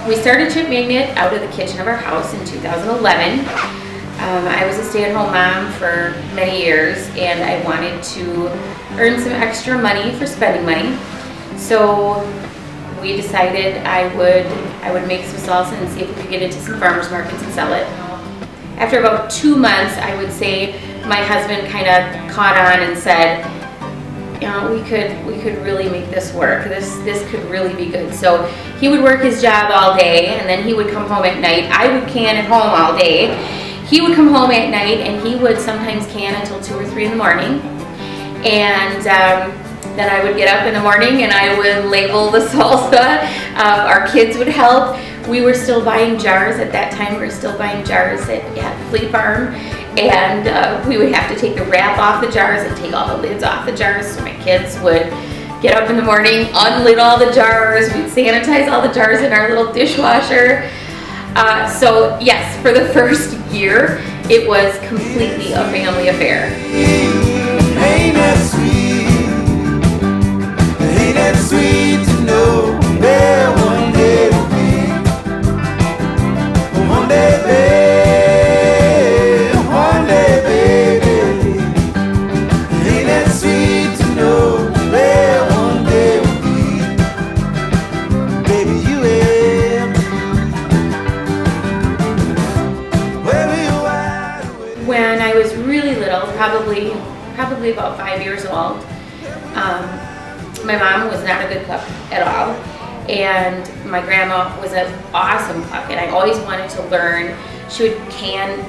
We started Chip Magnet out of the kitchen of our house in 2011. I was a stay-at-home mom for many years, and I wanted to earn some extra money for spending money. So we decided I would make some salsa and see if we could get into some farmers markets and sell it. After about 2 months, I would say, my husband kind of caught on and said, you know, we could really make this work. This could really be good. So he would work his job all day, and then he would come home at night. I would can at home all day. He would come home at night, and he would sometimes can until 2 or 3 in the morning. And then I would get up in the morning and I would label the salsa. Our kids would help. We were still buying jars at that time. We were still buying jars at Fleet Farm. And we would have to take the wrap off the jars and take all the lids off the jars. So my kids would get up in the morning, unlid all the jars. We'd sanitize all the jars in our little dishwasher. So yes, for the first year, it was completely a family affair. Ain't that sweet? Ain't that sweet to know where one day will be? One day, babe, one day, baby. Ain't that sweet to know where one day will be? Baby, you will. Where will you hide away? When I was really little, probably about 5 years old, my mom was not a good cook at all, and my grandma was an awesome cook, and I always wanted to learn. She would can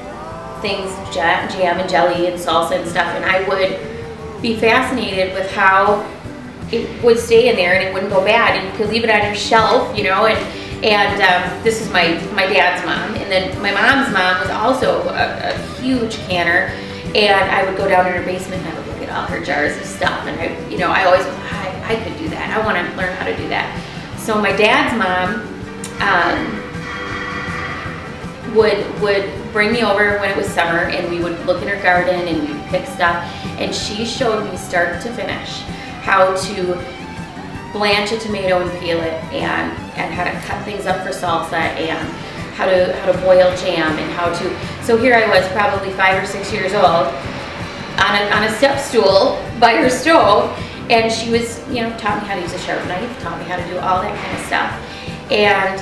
things, jam and jelly and salsa and stuff, and I would be fascinated with how it would stay in there and it wouldn't go bad, and you could leave it on your shelf, you know. And this is my dad's mom, and then my mom's mom was also a huge canner. And I would go down in her basement and I would look at all her jars of stuff, and I always was, I could do that. I want to learn how to do that. So my dad's mom would bring me over when it was summer, and we would look in her garden and we'd pick stuff. And she showed me start to finish how to blanch a tomato and peel it, and how to cut things up for salsa, and how to boil jam, and how to. So here I was, probably 5 or 6 years old, on a step stool by her stove, and she was, taught me how to use a sharp knife, taught me how to do all that kind of stuff. And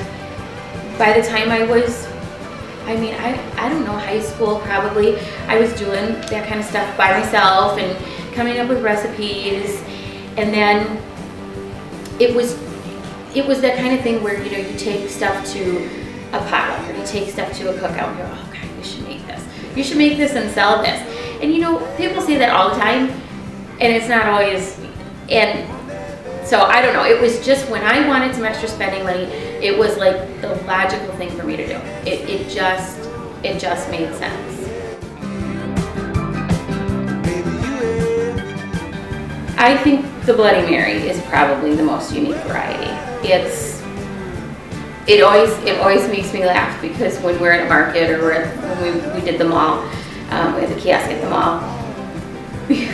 by the time I was, I don't know, high school probably, I was doing that kind of stuff by myself and coming up with recipes. And then it was that kind of thing where, you take stuff to a potluck, or you take stuff to a cookout, and you're, oh God, you should make this. You should make this and sell this. And people say that all the time, and it's not always. And so I don't know. It was just when I wanted some extra spending money, it was like the logical thing for me to do. It just made sense. I think the Bloody Mary is probably the most unique variety. It always makes me laugh, because when we're at a market, or when we did the mall, we had the kiosk at the mall,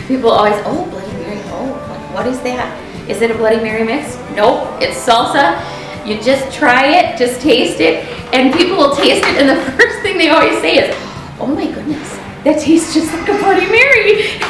people always, oh, Bloody Mary, oh, what is that? Is it a Bloody Mary mix? Nope, it's salsa. You just try it, just taste it, and people will taste it, and the first thing they always say is, oh my goodness, that tastes just like a Bloody Mary.